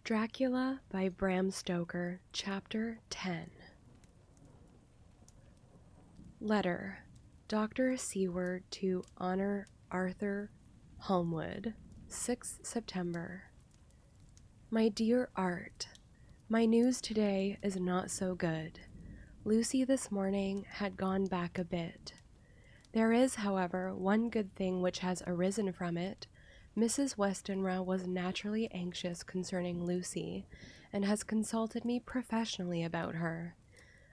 Dracula by Bram Stoker, Chapter 10. Letter. Dr. Seward to Honor Arthur Holmwood, 6th September. My dear Art, my news today is not so good. Lucy this morning had gone back a bit. There is, however, one good thing which has arisen from it. Mrs. Westenra was naturally anxious concerning Lucy, and has consulted me professionally about her.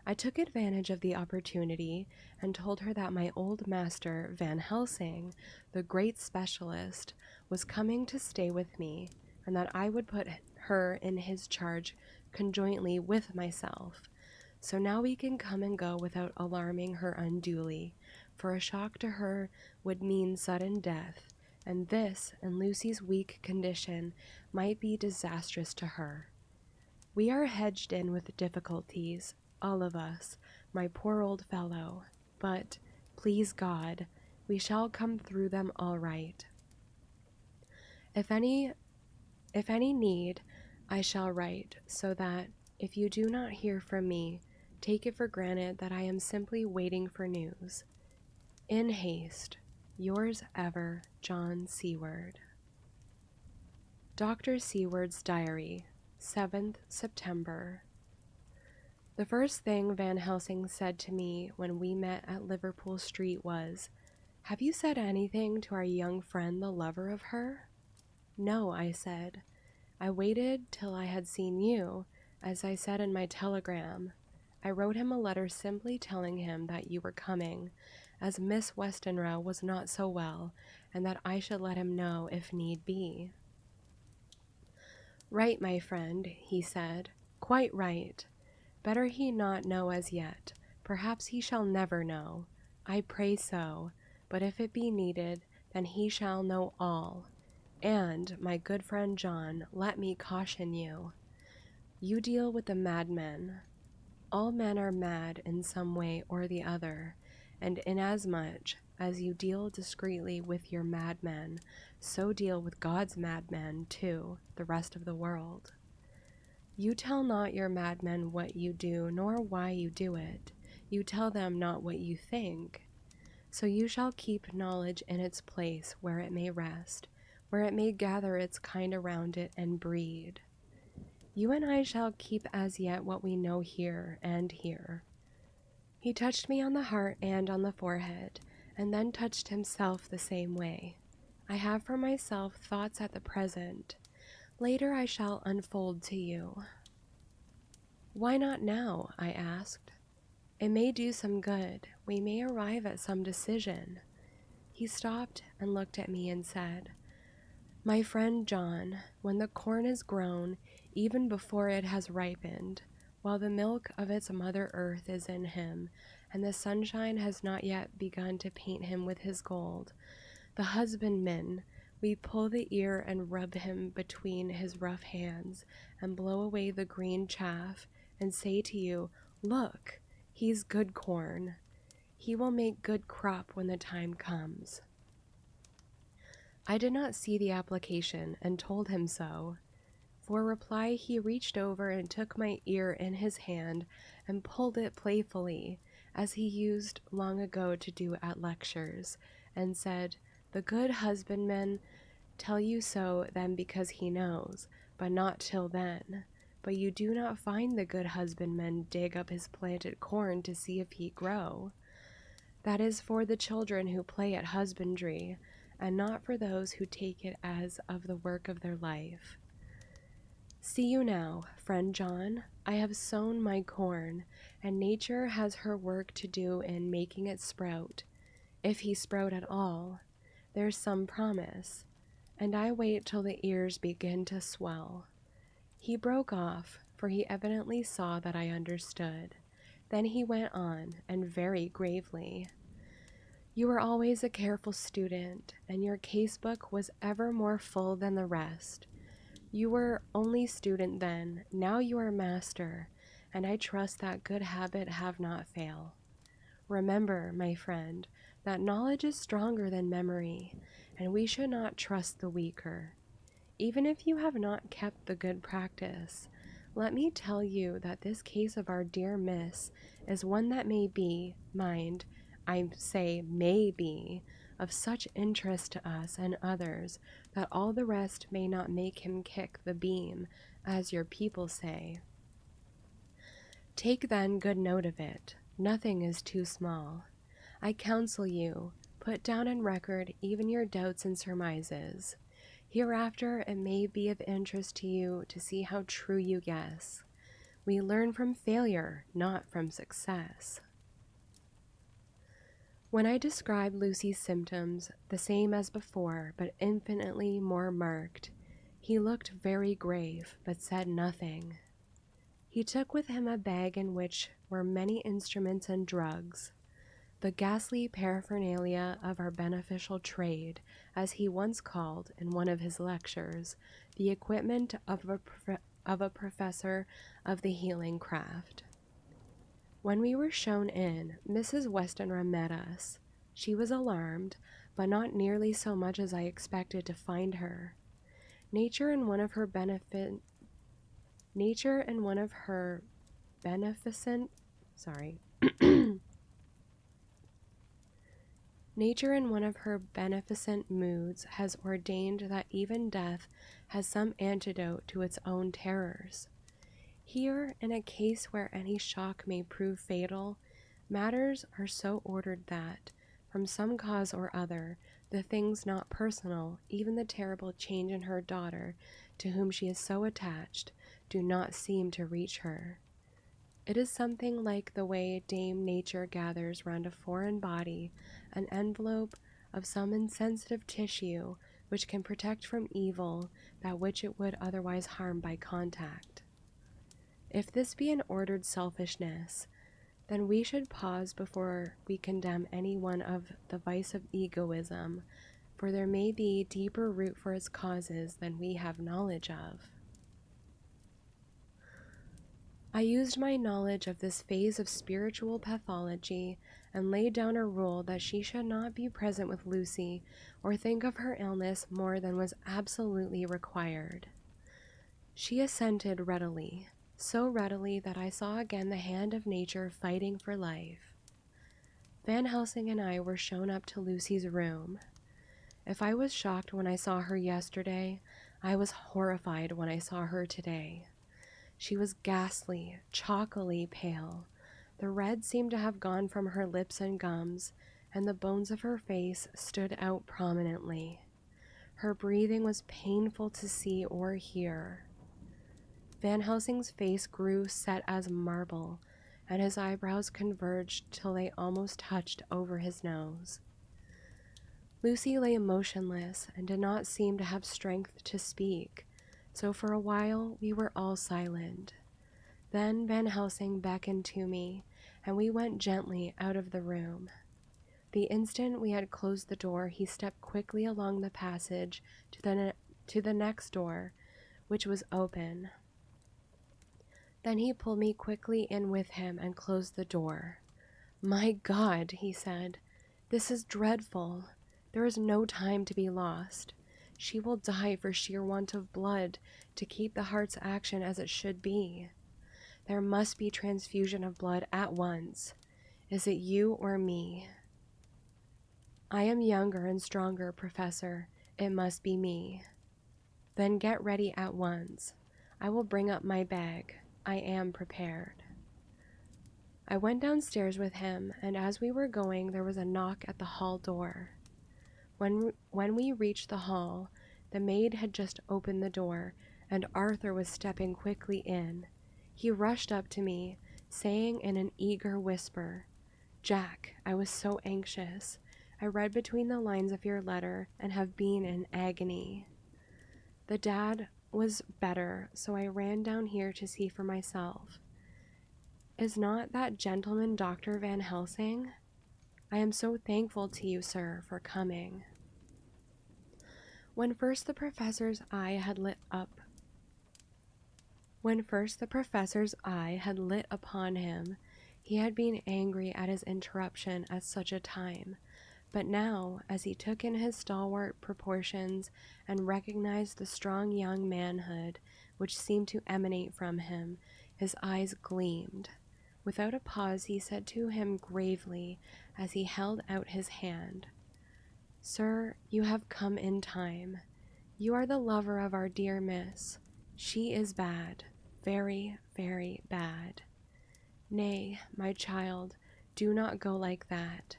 I took advantage of the opportunity, and told her that my old master, Van Helsing, the great specialist, was coming to stay with me, and that I would put her in his charge conjointly with myself. So now we can come and go without alarming her unduly, for a shock to her would mean sudden death, and this, in Lucy's weak condition, might be disastrous to her. We are hedged in with difficulties, all of us, my poor old fellow, but, please God, we shall come through them all right. If any need, I shall write, so that, if you do not hear from me, take it for granted that I am simply waiting for news. In haste, yours ever, John Seward. Dr. Seward's Diary, 7th September. The first thing Van Helsing said to me when we met at Liverpool Street was, "Have you said anything to our young friend, the lover of her?" "No," I said. "I waited till I had seen you, as I said in my telegram. I wrote him a letter simply telling him that you were coming, as Miss Westenra was not so well, and that I should let him know if need be." "Right, my friend," he said. "Quite right. Better he not know as yet. Perhaps he shall never know. I pray so. But if it be needed, then he shall know all. And, my good friend John, let me caution you. You deal with the madmen. All men are mad in some way or the other, and inasmuch as you deal discreetly with your madmen, so deal with God's madmen too, the rest of the world. You tell not your madmen what you do, nor why you do it. You tell them not what you think. So you shall keep knowledge in its place where it may rest, where it may gather its kind around it and breed. You and I shall keep as yet what we know here and here." He touched me on the heart and on the forehead, and then touched himself the same way. I have for myself thoughts at the present. Later I shall unfold to you. "Why not now?" I asked. "It may do some good. We may arrive at some decision." He stopped and looked at me and said, "My friend John, when the corn is grown, even before it has ripened, while the milk of its mother earth is in him, and the sunshine has not yet begun to paint him with his gold, the husbandman, we pull the ear and rub him between his rough hands, and blow away the green chaff, and say to you, 'Look, he's good corn. He will make good crop when the time comes.'" I did not see the application, and told him so. For reply he reached over and took my ear in his hand and pulled it playfully, as he used long ago to do at lectures, and said, "The good husbandman tell you so then because he knows, but not till then. But you do not find the good husbandman dig up his planted corn to see if he grow. That is for the children who play at husbandry, and not for those who take it as of the work of their life. See you now, friend John, I have sown my corn, and nature has her work to do in making it sprout, if he sprout at all. There's some promise, and I wait till the ears begin to swell." He broke off, for he evidently saw that I understood. Then he went on, and very gravely, "You were always a careful student, and your case-book was ever more full than the rest. You were only student then, now you are master, and I trust that good habit have not fail. Remember, my friend, that knowledge is stronger than memory, and we should not trust the weaker. even if you have not kept the good practice, let me tell you that this case of our dear Miss is one that may be, mind, I say may be, of such interest to us and others that all the rest may not make him kick the beam, as your people say. Take then good note of it. Nothing is too small. I counsel you, put down in record even your doubts and surmises. Hereafter it may be of interest to you to see how true you guess. We learn from failure, not from success. When I described Lucy's symptoms, the same as before, but infinitely more marked, he looked very grave, but said nothing. He took with him a bag in which were many instruments and drugs, the ghastly paraphernalia of our beneficial trade, as he once called, in one of his lectures, the equipment of a professor of the healing craft. When we were shown in, Mrs. Westenra met us. She was alarmed, but not nearly so much as I expected to find her. Nature in one of her beneficent moods has ordained that even death has some antidote to its own terrors. Here, in a case where any shock may prove fatal, matters are so ordered that, from some cause or other, the things not personal, even the terrible change in her daughter, to whom she is so attached, do not seem to reach her. It is something like the way Dame Nature gathers round a foreign body an envelope of some insensitive tissue which can protect from evil that which it would otherwise harm by contact. If this be an ordered selfishness, then we should pause before we condemn any one of the vice of egoism, for there may be deeper root for its causes than we have knowledge of. I used my knowledge of this phase of spiritual pathology and laid down a rule that she should not be present with Lucy or think of her illness more than was absolutely required. She assented readily, so readily that I saw again the hand of nature fighting for life. Van Helsing and I were shown up to Lucy's room. If I was shocked when I saw her yesterday, I was horrified when I saw her today. She was ghastly, chalkily pale. The red seemed to have gone from her lips and gums, and the bones of her face stood out prominently. Her breathing was painful to see or hear. Van Helsing's face grew set as marble, and his eyebrows converged till they almost touched over his nose. Lucy lay motionless and did not seem to have strength to speak, so for a while we were all silent. Then Van Helsing beckoned to me, and we went gently out of the room. The instant we had closed the door, he stepped quickly along the passage to the next door, which was open. Then he pulled me quickly in with him and closed the door. "My God," he said, "this is dreadful. There is no time to be lost. She will die for sheer want of blood to keep the heart's action as it should be. There must be transfusion of blood at once. Is it you or me?" "I am younger and stronger, Professor. It must be me." "Then get ready at once. I will bring up my bag. I am prepared." I went downstairs with him, and as we were going, there was a knock at the hall door. When we reached the hall, the maid had just opened the door, and Arthur was stepping quickly in. He rushed up to me, saying in an eager whisper, "Jack, I was so anxious. I read between the lines of your letter and have been in agony." The dad was better, so I ran down here to see for myself. "Is not that gentleman Dr. Van Helsing? I am so thankful to you, sir, for coming." When first the professor's eye had lit upon him, he had been angry at his interruption at such a time, But now, as he took in his stalwart proportions and recognized the strong young manhood which seemed to emanate from him, his eyes gleamed. Without a pause, he said to him gravely as he held out his hand, "Sir, you have come in time. You are the lover of our dear miss. She is bad, very, very bad. Nay, my child, do not go like that."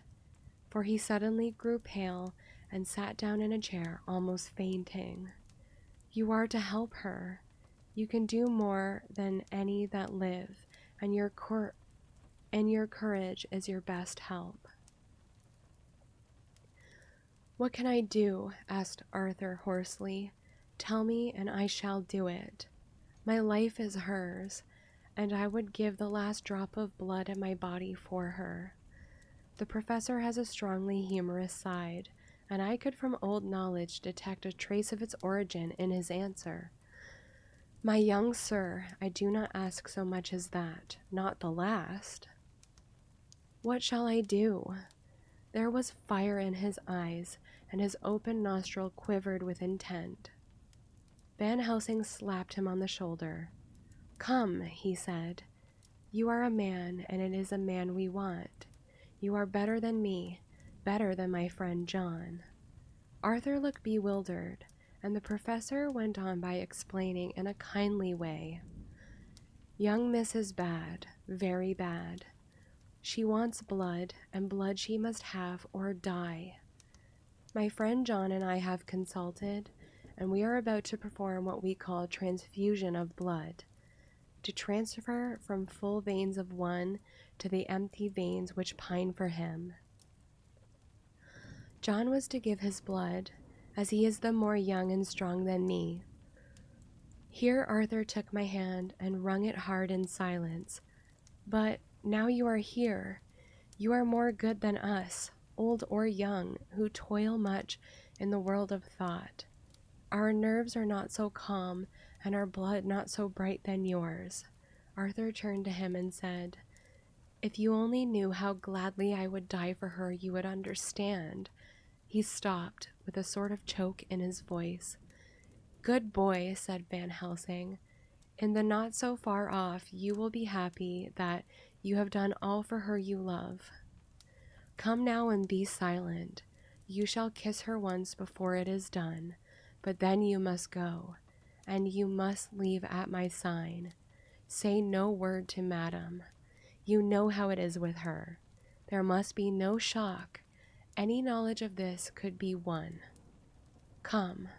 For he suddenly grew pale and sat down in a chair, almost fainting. "You are to help her. You can do more than any that live, and your courage is your best help." "What can I do?" asked Arthur hoarsely. "Tell me, and I shall do it. My life is hers, and I would give the last drop of blood in my body for her." The professor has a strongly humorous side, and I could from old knowledge detect a trace of its origin in his answer. "My young sir, I do not ask so much as that, not the last." "What shall I do?" There was fire in his eyes, and his open nostril quivered with intent. Van Helsing slapped him on the shoulder. "Come," he said. "You are a man, and it is a man we want. You are better than me, better than my friend John." Arthur looked bewildered, and the professor went on by explaining in a kindly way. "Young Miss is bad, very bad. She wants blood, and blood she must have or die. My friend John and I have consulted, and we are about to perform what we call transfusion of blood, to transfer from full veins of one to the empty veins which pine for him. John was to give his blood, as he is the more young and strong than me." Here Arthur took my hand and wrung it hard in silence. "But now you are here, you are more good than us, old or young, who toil much in the world of thought. Our nerves are not so calm, and our blood not so bright than yours." Arthur turned to him and said, "If you only knew how gladly I would die for her, you would understand." He stopped, with a sort of choke in his voice. "Good boy," said Van Helsing. "In the not so far off, you will be happy that you have done all for her you love. Come now and be silent. You shall kiss her once before it is done, but then you must go, and you must leave at my sign. Say no word to madam. You know how it is with her. There must be no shock. Any knowledge of this could be won. Come."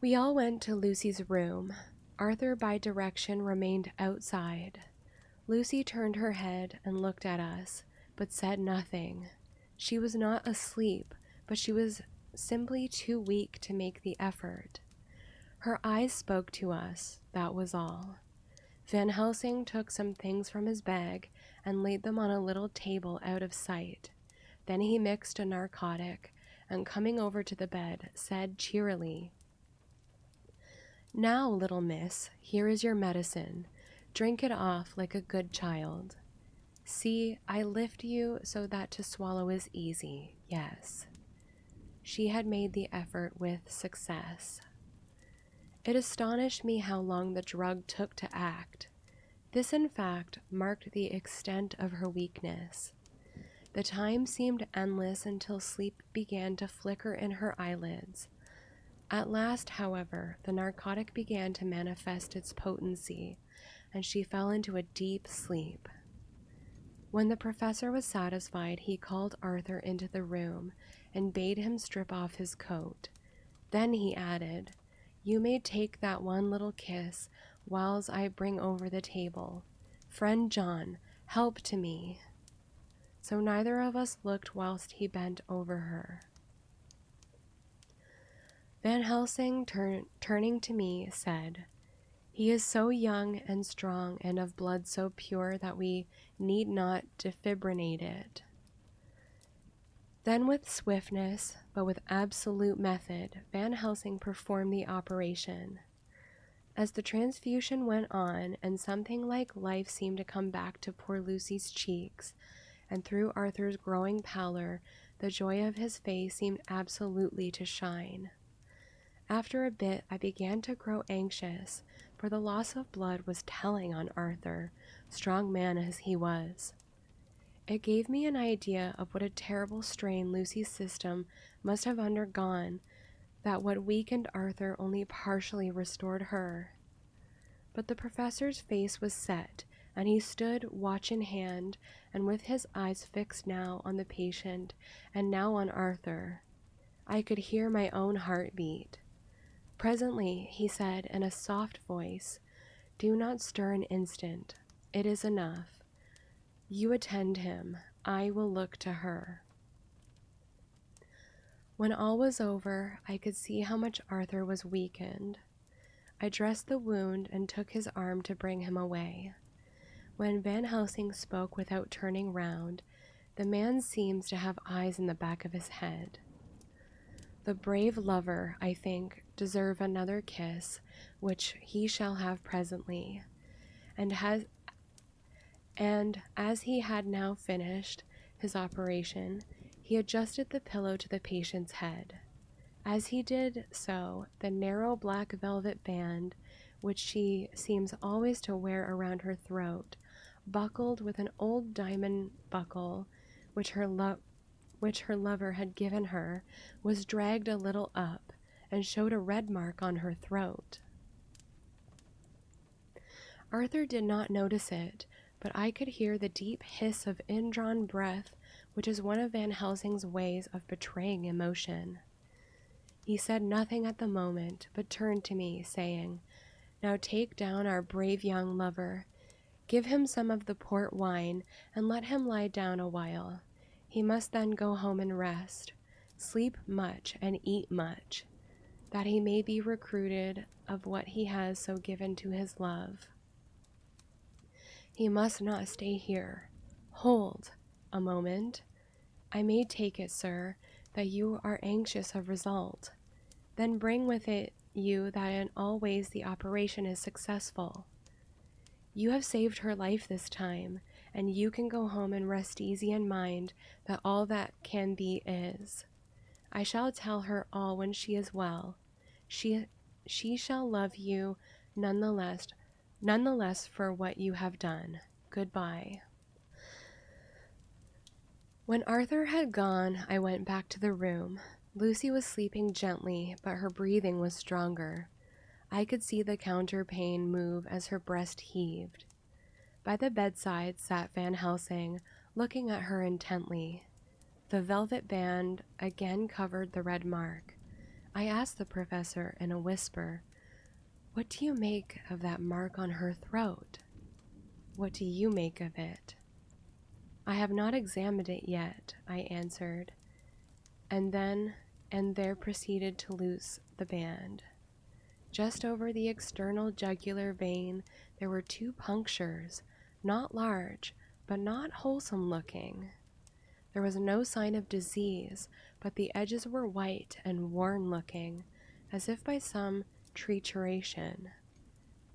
We all went to Lucy's room. Arthur, by direction, remained outside. Lucy turned her head and looked at us, but said nothing. She was not asleep, but she was simply too weak to make the effort. Her eyes spoke to us, that was all. Van Helsing took some things from his bag and laid them on a little table out of sight. Then he mixed a narcotic, and coming over to the bed, said cheerily, "Now, little miss, here is your medicine. Drink it off like a good child. See, I lift you so that to swallow is easy. Yes." She had made the effort with success. It astonished me how long the drug took to act. This, in fact, marked the extent of her weakness. The time seemed endless until sleep began to flicker in her eyelids. At last, however, the narcotic began to manifest its potency, and she fell into a deep sleep. When the professor was satisfied, he called Arthur into the room and bade him strip off his coat. Then he added, "You may take that one little kiss whiles I bring over the table. Friend John, help to me." So neither of us looked whilst he bent over her. Van Helsing, turning to me, said, "He is so young and strong and of blood so pure that we need not defibrillate it." Then with swiftness, but with absolute method, Van Helsing performed the operation. As the transfusion went on, and something like life seemed to come back to poor Lucy's cheeks, and through Arthur's growing pallor, the joy of his face seemed absolutely to shine. After a bit, I began to grow anxious, for the loss of blood was telling on Arthur, strong man as he was. It gave me an idea of what a terrible strain Lucy's system must have undergone, that what weakened Arthur only partially restored her. But the professor's face was set, and he stood watch in hand, and with his eyes fixed now on the patient and now on Arthur. I could hear my own heart beat. Presently he said in a soft voice, "Do not stir an instant. It is enough. You attend him. I will look to her." When all was over, I could see how much Arthur was weakened. I dressed the wound and took his arm to bring him away. When Van Helsing spoke without turning round, the man seems to have eyes in the back of his head. The brave lover, I think, deserve another kiss, which he shall have presently, and as he had now finished his operation, he adjusted the pillow to the patient's head. As he did so, the narrow black velvet band, which she seems always to wear around her throat, buckled with an old diamond buckle which her lover had given her, was dragged a little up, and showed a red mark on her throat. Arthur did not notice it, but I could hear the deep hiss of indrawn breath, which is one of Van Helsing's ways of betraying emotion. He said nothing at the moment, but turned to me, saying, "Now take down our brave young lover. Give him some of the port wine, and let him lie down a while. He must then go home and rest, sleep much, and eat much, that he may be recruited of what he has so given to his love. He must not stay here. Hold a moment. I may take it, sir, that you are anxious of result. Then bring with it you that in all ways the operation is successful. You have saved her life this time, and you can go home and rest easy in mind that all that can be is. I shall tell her all when she is well. She shall love you none the less for what you have done. Goodbye." When Arthur had gone, I went back to the room. Lucy was sleeping gently, but her breathing was stronger. I could see the counterpane move as her breast heaved. By the bedside sat Van Helsing, looking at her intently. The velvet band again covered the red mark. I asked the professor in a whisper, "What do you make of that mark on her throat?" "What do you make of it?" "I have not examined it yet," I answered, and there proceeded to loose the band. Just over the external jugular vein there were 2 punctures, not large, but not wholesome looking. There was no sign of disease, but the edges were white and worn-looking, as if by some trituration.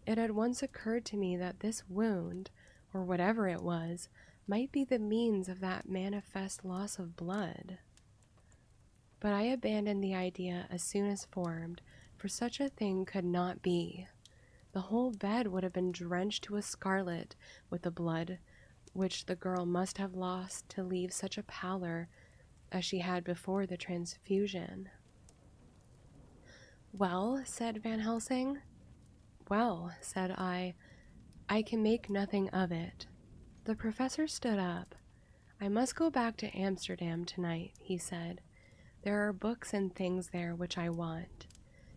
It had once occurred to me that this wound, or whatever it was, might be the means of that manifest loss of blood. But I abandoned the idea as soon as formed, for such a thing could not be. The whole bed would have been drenched to a scarlet with the blood which the girl must have lost to leave such a pallor as she had before the transfusion. "Well," said Van Helsing. "Well," said I can make nothing of it." The professor stood up. "I must go back to Amsterdam tonight," he said. "There are books and things there which I want.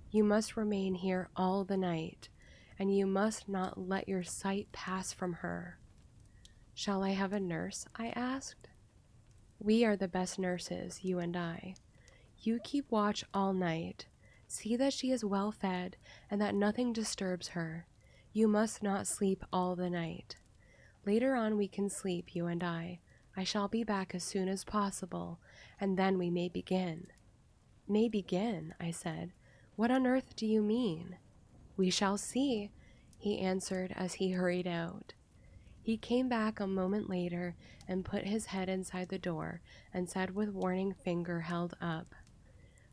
You must remain here all the night, and you must not let your sight pass from her." "Shall I have a nurse?" I asked. "We are the best nurses, you and I. You keep watch all night. See that she is well fed, and that nothing disturbs her. You must not sleep all the night. Later on we can sleep, you and I. I shall be back as soon as possible, and then we may begin." "May begin?" I said. "What on earth do you mean?" "We shall see," he answered as he hurried out. He came back a moment later and put his head inside the door and said with warning finger held up,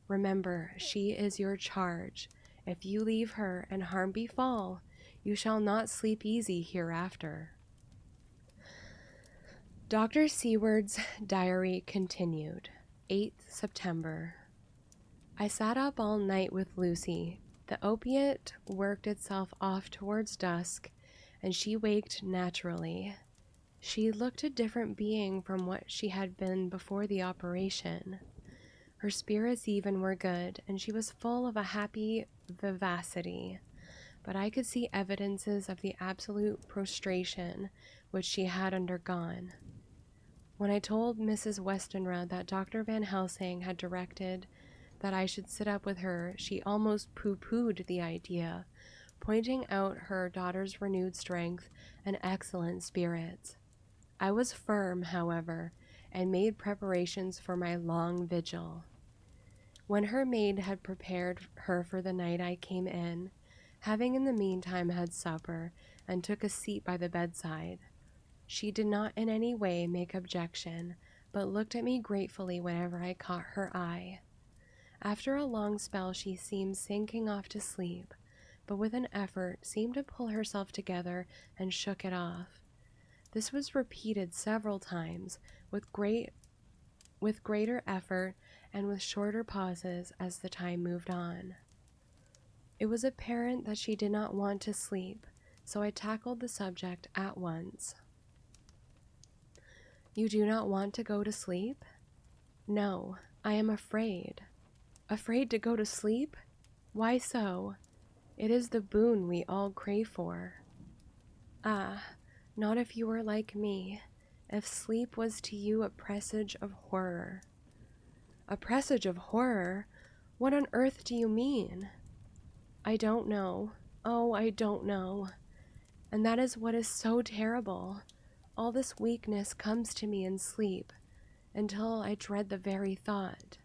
"Remember, she is your charge. If you leave her and harm befall, you shall not sleep easy hereafter." Dr. Seward's diary continued. 8th September. I sat up all night with Lucy. The opiate worked itself off towards dusk, and she waked naturally. She looked a different being from what she had been before the operation. Her spirits even were good, and she was full of a happy vivacity, but I could see evidences of the absolute prostration which she had undergone. When I told Mrs. Westenra that Dr. Van Helsing had directed that I should sit up with her, she almost pooh-poohed the idea, pointing out her daughter's renewed strength and excellent spirits. I was firm, however, and made preparations for my long vigil. When her maid had prepared her for the night, I came in, having in the meantime had supper, and took a seat by the bedside. She did not in any way make objection, but looked at me gratefully whenever I caught her eye. After a long spell she seemed sinking off to sleep, but with an effort seemed to pull herself together and shook it off. This was repeated several times, with greater effort and with shorter pauses as the time moved on. It was apparent that she did not want to sleep, so I tackled the subject at once. "You do not want to go to sleep?" "No, I am afraid." "Afraid to go to sleep? Why so? It is the boon we all crave for." "Ah, not if you were like me, if sleep was to you a presage of horror." "A presage of horror? What on earth do you mean?" "I don't know. Oh, I don't know. And that is what is so terrible. All this weakness comes to me in sleep, until I dread the very thought."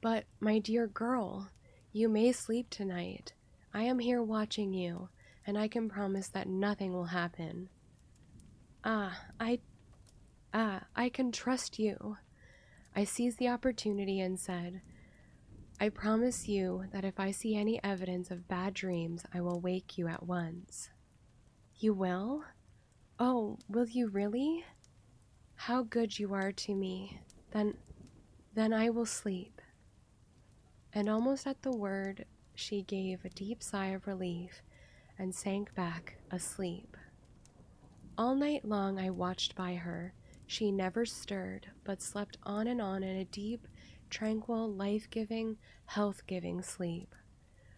"But, my dear girl, you may sleep tonight. I am here watching you, and I can promise that nothing will happen." I can trust you." I seized the opportunity and said, "I promise you that if I see any evidence of bad dreams, I will wake you at once." "You will? Oh, will you really? How good you are to me. Then I will sleep." And almost at the word, she gave a deep sigh of relief and sank back asleep. All night long I watched by her. She never stirred, but slept on in a deep, tranquil, life-giving, health-giving sleep.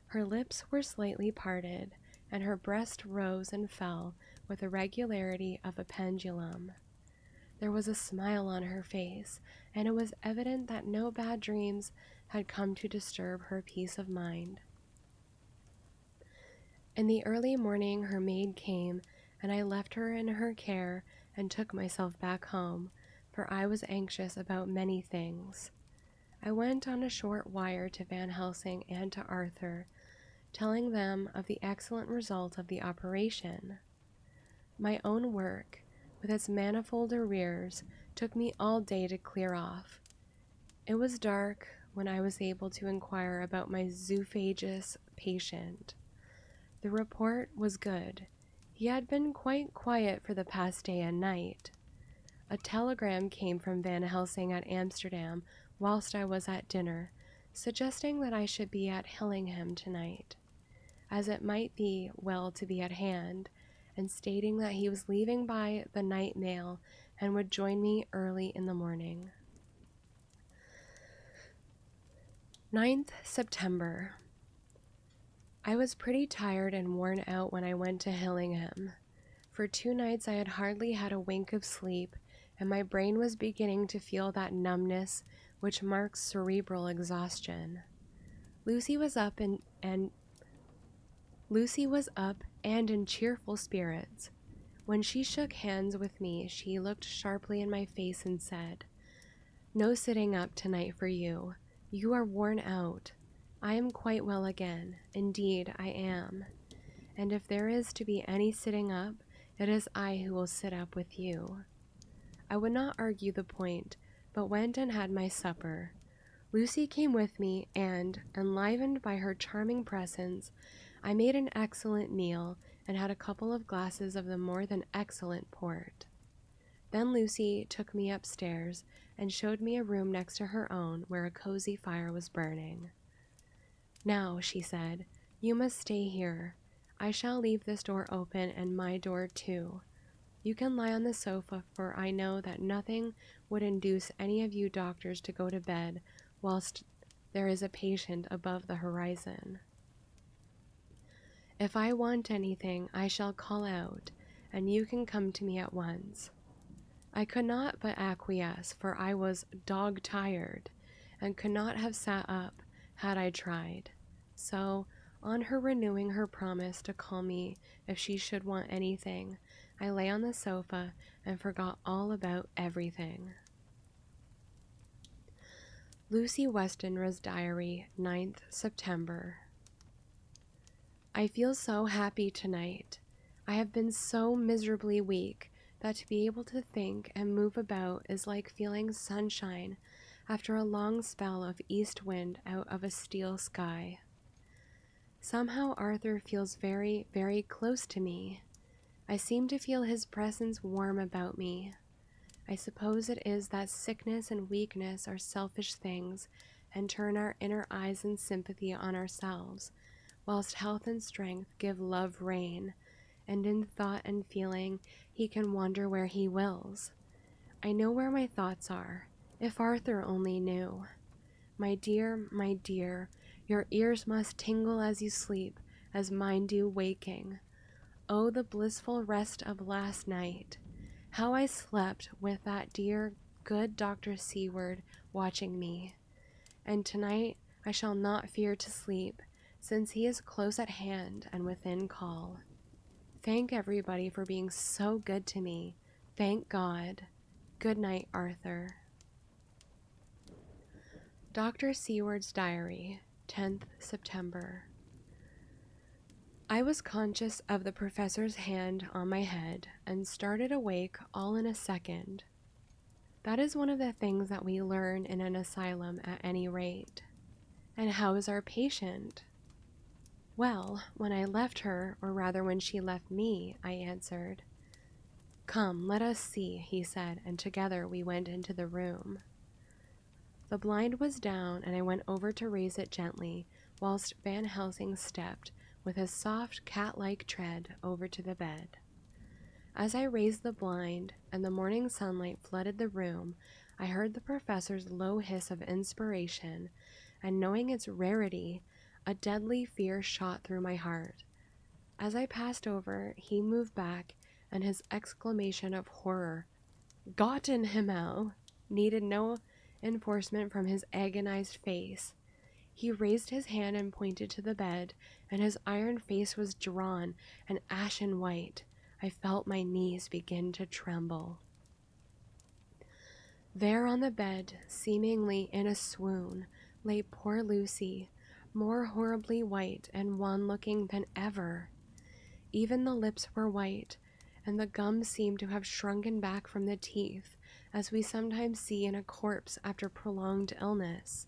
Her lips were slightly parted, and her breast rose and fell with the regularity of a pendulum. There was a smile on her face, and it was evident that no bad dreams had come to disturb her peace of mind. In the early morning her maid came, and I left her in her care and took myself back home, for I was anxious about many things. I went on a short wire to Van Helsing and to Arthur, telling them of the excellent result of the operation. My own work, with its manifold arrears, took me all day to clear off. It was dark when I was able to inquire about my zoophagous patient. The report was good. He had been quite quiet for the past day and night. A telegram came from Van Helsing at Amsterdam whilst I was at dinner, suggesting that I should be at Hillingham tonight, as it might be well to be at hand, and stating that he was leaving by the night mail and would join me early in the morning. 9th September. I was pretty tired and worn out when I went to Hillingham. For 2 nights I had hardly had a wink of sleep, and my brain was beginning to feel that numbness which marks cerebral exhaustion. Lucy was up and in cheerful spirits. When she shook hands with me, she looked sharply in my face and said, "No sitting up tonight for you. You are worn out. I am quite well again. Indeed, I am. and if there is to be any sitting up, it is I who will sit up with you. I would not argue the point, but went and had my supper. Lucy came with me, and, enlivened by her charming presence, I made an excellent meal and had a couple of glasses of the more than excellent port. Then Lucy took me upstairs and showed me a room next to her own where a cozy fire was burning. "Now," she said, "you must stay here. I shall leave this door open and my door too. You can lie on the sofa, for I know that nothing would induce any of you doctors to go to bed whilst there is a patient above the horizon. If I want anything, I shall call out, and you can come to me at once." I could not but acquiesce, for I was dog-tired, and could not have sat up had I tried. So, on her renewing her promise to call me if she should want anything, I lay on the sofa and forgot all about everything. Lucy Westenra's Diary, 9th September. I feel so happy tonight. I have been so miserably weak that to be able to think and move about is like feeling sunshine after a long spell of east wind out of a steel sky. Somehow Arthur feels very, very close to me. I seem to feel his presence warm about me. I suppose it is that sickness and weakness are selfish things and turn our inner eyes in sympathy on ourselves, whilst health and strength give love rein, and in thought and feeling he can wander where he wills. I know where my thoughts are, if Arthur only knew. My dear, your ears must tingle as you sleep, as mine do waking. Oh, the blissful rest of last night! How I slept with that dear, good Dr. Seward watching me. And tonight I shall not fear to sleep, since he is close at hand and within call. Thank everybody for being so good to me. Thank God. Good night, Arthur. Dr. Seward's Diary, 10th September. I was conscious of the professor's hand on my head and started awake all in a second. That is one of the things that we learn in an asylum at any rate. And how is our patient? Well, when I left her, or rather when she left me, I answered. "Come, let us see," he said, and together we went into the room. The blind was down, and I went over to raise it gently, whilst Van Helsing stepped, with his soft, cat-like tread, over to the bed. As I raised the blind, and the morning sunlight flooded the room, I heard the professor's low hiss of inspiration, and knowing its rarity, a deadly fear shot through my heart. As I passed over, he moved back, and his exclamation of horror, "Gott in Himmel!" needed no enforcement from his agonized face. He raised his hand and pointed to the bed, and his iron face was drawn and ashen white. I felt my knees begin to tremble. There on the bed, seemingly in a swoon, lay poor Lucy, more horribly white and wan-looking than ever. Even the lips were white, and the gums seemed to have shrunken back from the teeth, as we sometimes see in a corpse after prolonged illness.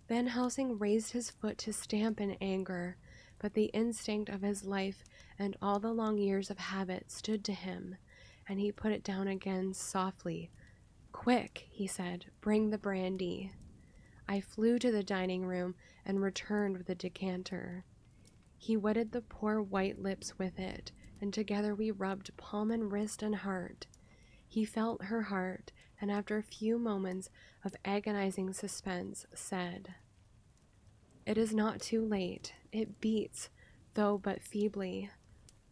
Van Helsing raised his foot to stamp in anger, but the instinct of his life and all the long years of habit stood to him, and he put it down again softly. "Quick," he said, "bring the brandy." I flew to the dining room and returned with a decanter. He wetted the poor white lips with it, and together we rubbed palm and wrist and heart. He felt her heart, and after a few moments of agonizing suspense, said, "It is not too late. It beats, though but feebly.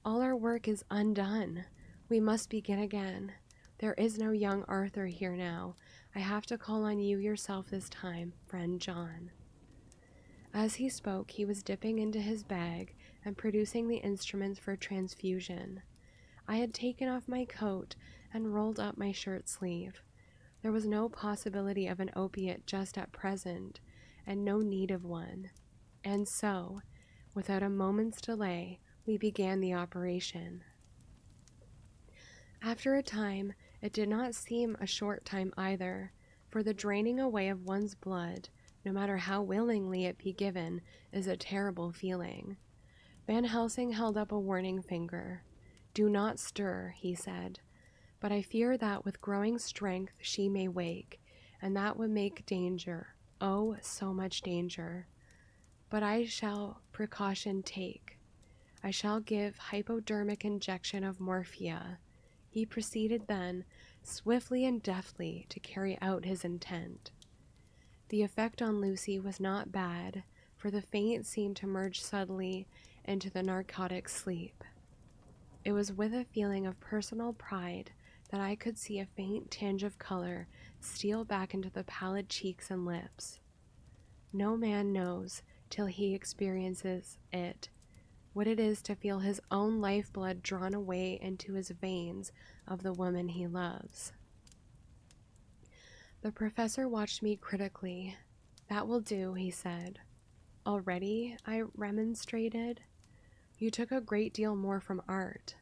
All our work is undone. We must begin again. There is no young Arthur here now. I have to call on you yourself this time, friend John." As he spoke, he was dipping into his bag and producing the instruments for transfusion. I had taken off my coat and rolled up my shirt sleeve. There was no possibility of an opiate just at present, and no need of one. And so, without a moment's delay, we began the operation. After a time, it did not seem a short time either, for the draining away of one's blood, no matter how willingly it be given, is a terrible feeling. Van Helsing held up a warning finger. "Do not stir," he said, "but I fear that with growing strength she may wake, and that would make danger, oh, so much danger. But I shall precaution take. I shall give hypodermic injection of morphia." He proceeded then, swiftly and deftly, to carry out his intent. The effect on Lucy was not bad, for the faint seemed to merge subtly into the narcotic sleep. It was with a feeling of personal pride that I could see a faint tinge of color steal back into the pallid cheeks and lips. No man knows, till he experiences it, what it is to feel his own lifeblood drawn away into his veins of the woman he loves. The professor watched me critically. "That will do," he said. "Already?" I remonstrated. "You took a great deal more from art."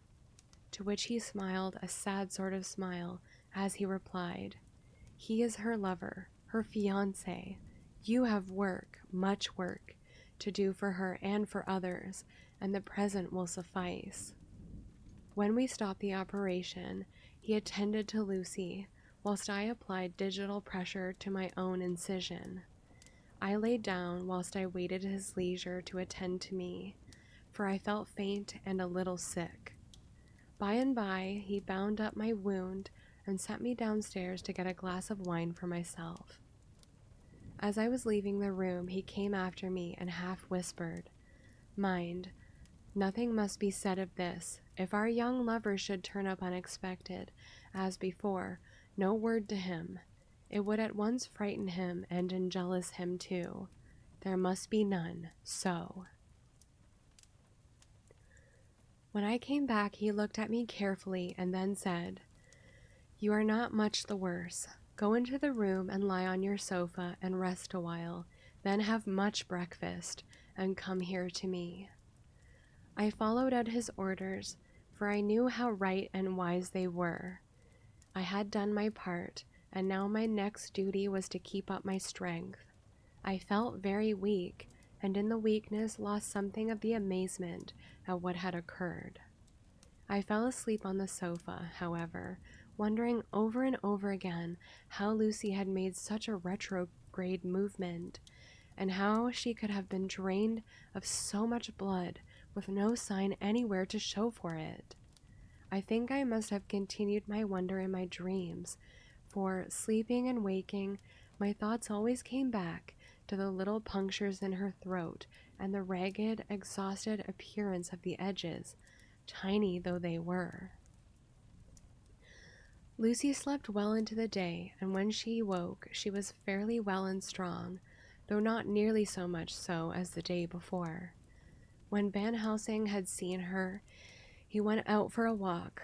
To which he smiled a sad sort of smile as he replied, "He is her lover, her fiancé. You have work, much work, to do for her and for others, and the present will suffice." When we stopped the operation, he attended to Lucy, whilst I applied digital pressure to my own incision. I lay down whilst I waited his leisure to attend to me, for I felt faint and a little sick. By and by, he bound up my wound and sent me downstairs to get a glass of wine for myself. As I was leaving the room, he came after me and half whispered, "Mind, nothing must be said of this. If our young lover should turn up unexpected, as before, no word to him. It would at once frighten him and enjealous him too. There must be none. So." When I came back, he looked at me carefully and then said, "You are not much the worse. Go into the room and lie on your sofa and rest a while, then have much breakfast, and come here to me." I followed out his orders, for I knew how right and wise they were. I had done my part, and now my next duty was to keep up my strength. I felt very weak, and in the weakness lost something of the amazement at what had occurred. I fell asleep on the sofa, however, wondering over and over again how Lucy had made such a retrograde movement, and how she could have been drained of so much blood with no sign anywhere to show for it. I think I must have continued my wonder in my dreams, for, sleeping and waking, my thoughts always came back to the little punctures in her throat and the ragged, exhausted appearance of the edges, tiny though they were. Lucy slept well into the day, and when she woke, she was fairly well and strong, though not nearly so much so as the day before. When Van Helsing had seen her, he went out for a walk,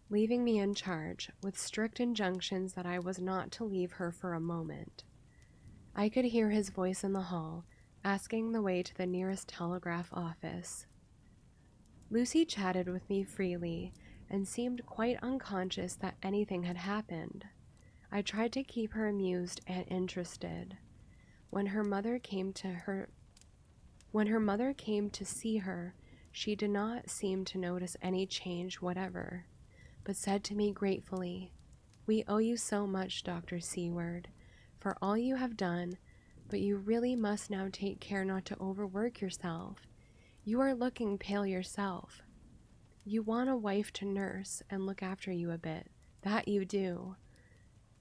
leaving me in charge, with strict injunctions that I was not to leave her for a moment. I could hear his voice in the hall, asking the way to the nearest telegraph office. Lucy chatted with me freely, and seemed quite unconscious that anything had happened. I tried to keep her amused and interested. When her mother came to see her, she did not seem to notice any change whatever, but said to me gratefully, "We owe you so much, Dr. Seward, for all you have done, but you really must now take care not to overwork yourself. You are looking pale yourself. You want a wife to nurse and look after you a bit, that you do."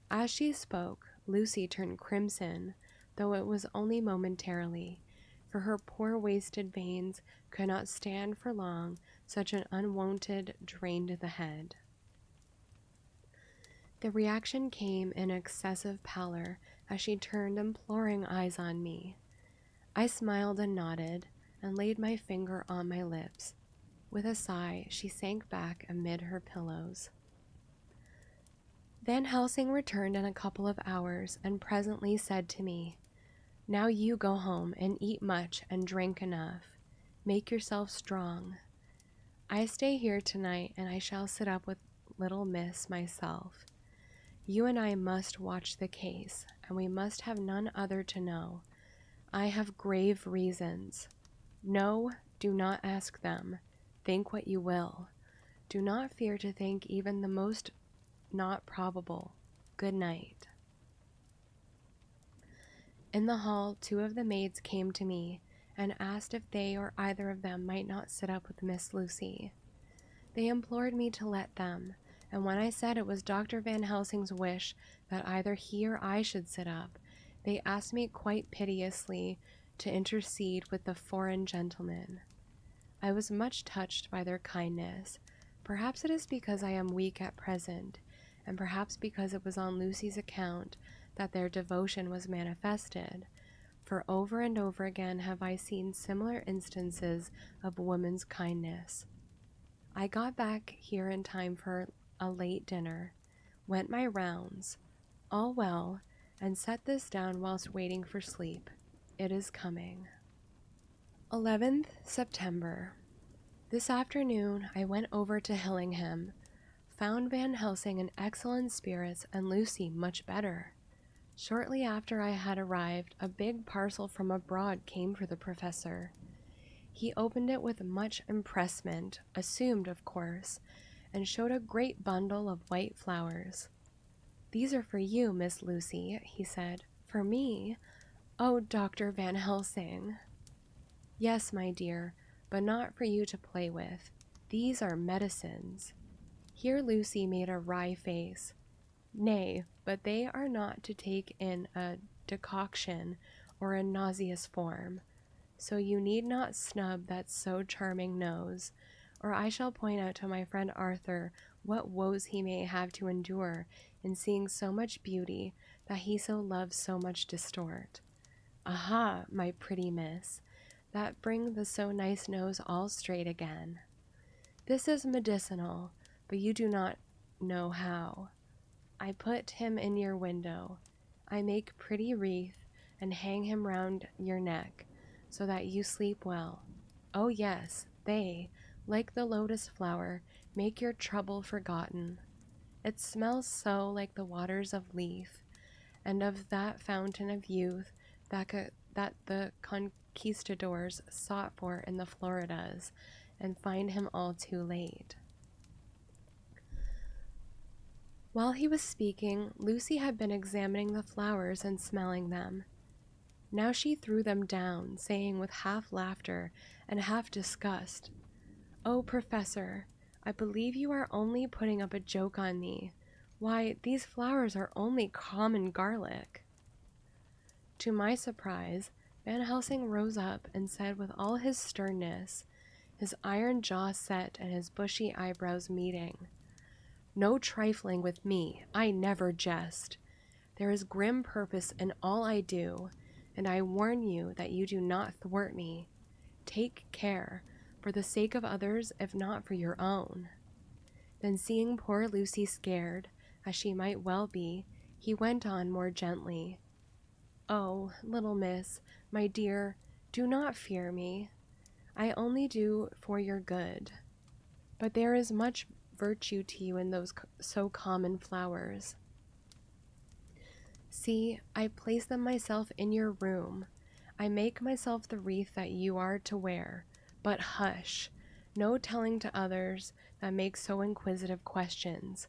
As she spoke, Lucy turned crimson, though it was only momentarily, for her poor wasted veins could not stand for long such an unwonted drain to the head. The reaction came in excessive pallor as she turned imploring eyes on me. I smiled and nodded, and laid my finger on my lips. With a sigh, she sank back amid her pillows. Van Helsing returned in a couple of hours, and presently said to me, "Now you go home and eat much and drink enough. Make yourself strong. I stay here tonight, and I shall sit up with little miss myself. You and I must watch the case, and we must have none other to know. I have grave reasons. No, do not ask them. Think what you will. Do not fear to think even the most not probable. Good night. In the hall, 2 of the maids came to me and asked if they or either of them might not sit up with Miss Lucy. They implored me to let them, and when I said it was Dr. Van Helsing's wish that either he or I should sit up, they asked me quite piteously to intercede with the foreign gentleman. I was much touched by their kindness. Perhaps it is because I am weak at present, and perhaps because it was on Lucy's account that their devotion was manifested, for over and over again have I seen similar instances of woman's kindness. I got back here in time for a late dinner, went my rounds, all well, and set this down whilst waiting for sleep. It is coming. 11th September. This afternoon I went over to Hillingham, found Van Helsing in excellent spirits and Lucy much better. Shortly after I had arrived, a big parcel from abroad came for the professor. He opened it with much empressement, assumed, of course, and showed a great bundle of white flowers. "These are for you, Miss Lucy," he said. "For me? Oh, Dr. Van Helsing." "Yes, my dear, but not for you to play with. These are medicines." Here Lucy made a wry face. "Nay, but they are not to take in a decoction or a nauseous form. So you need not snub that so charming nose, or I shall point out to my friend Arthur what woes he may have to endure in seeing so much beauty that he so loves so much distort. Aha, my pretty miss, that bring the so nice nose all straight again. This is medicinal, but you do not know how. I put him in your window. I make pretty wreath and hang him round your neck, so that you sleep well. Oh yes, they, like the lotus flower, make your trouble forgotten. It smells so like the waters of Lethe, and of that fountain of youth that the conquistadors sought for in the Floridas, and find him all too late." While he was speaking, Lucy had been examining the flowers and smelling them. Now she threw them down, saying with half laughter and half disgust, "Oh, Professor, I believe you are only putting up a joke on me. Why, these flowers are only common garlic." To my surprise, Van Helsing rose up and said with all his sternness, his iron jaw set and his bushy eyebrows meeting, "No trifling with me. I never jest. There is grim purpose in all I do, and I warn you that you do not thwart me. Take care, for the sake of others, if not for your own." Then, seeing poor Lucy scared, as she might well be, he went on more gently, "Oh, little miss, my dear, do not fear me. I only do for your good. But there is much virtue to you in those so common flowers. See, I place them myself in your room. I make myself the wreath that you are to wear. But hush! No telling to others that make so inquisitive questions.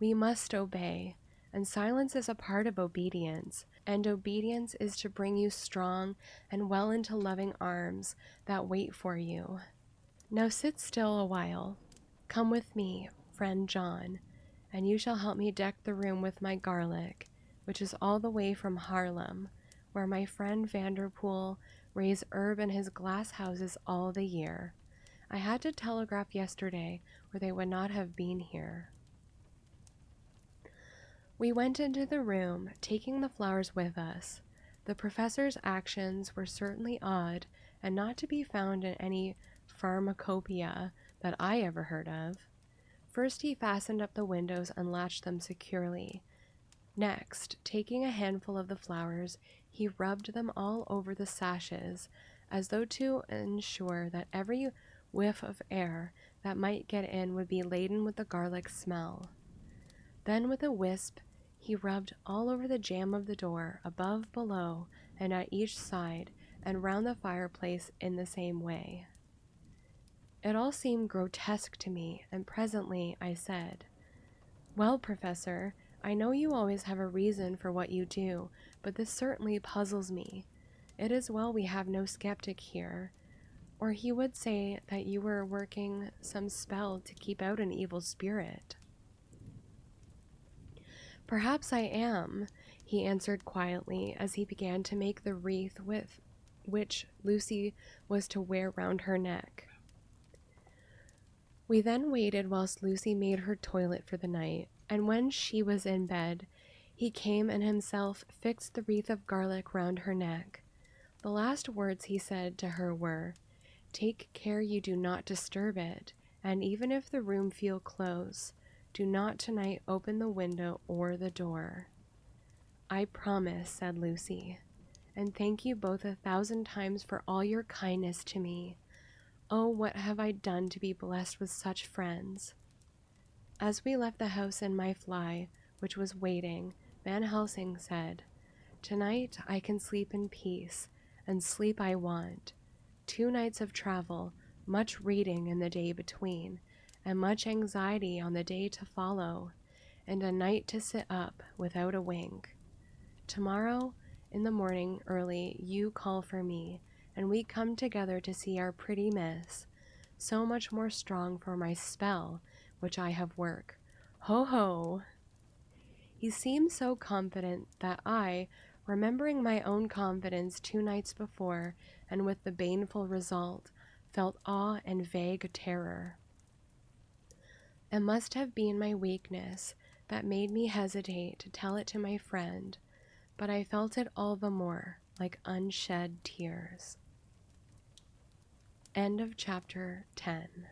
We must obey, and silence is a part of obedience, and obedience is to bring you strong and well into loving arms that wait for you. Now sit still a while. Come with me, friend John, and you shall help me deck the room with my garlic, which is all the way from Haarlem, where my friend Vanderpool raised herb in his glass houses all the year. I had to telegraph yesterday, or they would not have been here." We went into the room, taking the flowers with us. The professor's actions were certainly odd, and not to be found in any pharmacopoeia that I ever heard of. First he fastened up the windows and latched them securely. Next, taking a handful of the flowers, he rubbed them all over the sashes, as though to ensure that every whiff of air that might get in would be laden with the garlic smell. Then with a wisp, he rubbed all over the jamb of the door, above, below, and at each side, and round the fireplace in the same way. It all seemed grotesque to me, and presently I said, "Well, Professor, I know you always have a reason for what you do, but this certainly puzzles me. It is well we have no skeptic here, or he would say that you were working some spell to keep out an evil spirit." "Perhaps I am," he answered quietly as he began to make the wreath with which Lucy was to wear round her neck. We then waited whilst Lucy made her toilet for the night, and when she was in bed, he came and himself fixed the wreath of garlic round her neck. The last words he said to her were, "Take care you do not disturb it, and even if the room feel close, do not tonight open the window or the door." "I promise," said Lucy, "and thank you both 1,000 times for all your kindness to me. Oh, what have I done to be blessed with such friends?" As we left the house in my fly, which was waiting, Van Helsing said, "Tonight I can sleep in peace, and sleep I want. 2 nights of travel, much reading in the day between, and much anxiety on the day to follow, and a night to sit up without a wink. Tomorrow, in the morning early, you call for me, and we come together to see our pretty miss, so much more strong for my spell, which I have work. Ho, ho!" He seemed so confident that I, remembering my own confidence 2 nights before, and with the baneful result, felt awe and vague terror. It must have been my weakness that made me hesitate to tell it to my friend, but I felt it all the more, like unshed tears. End of chapter 10.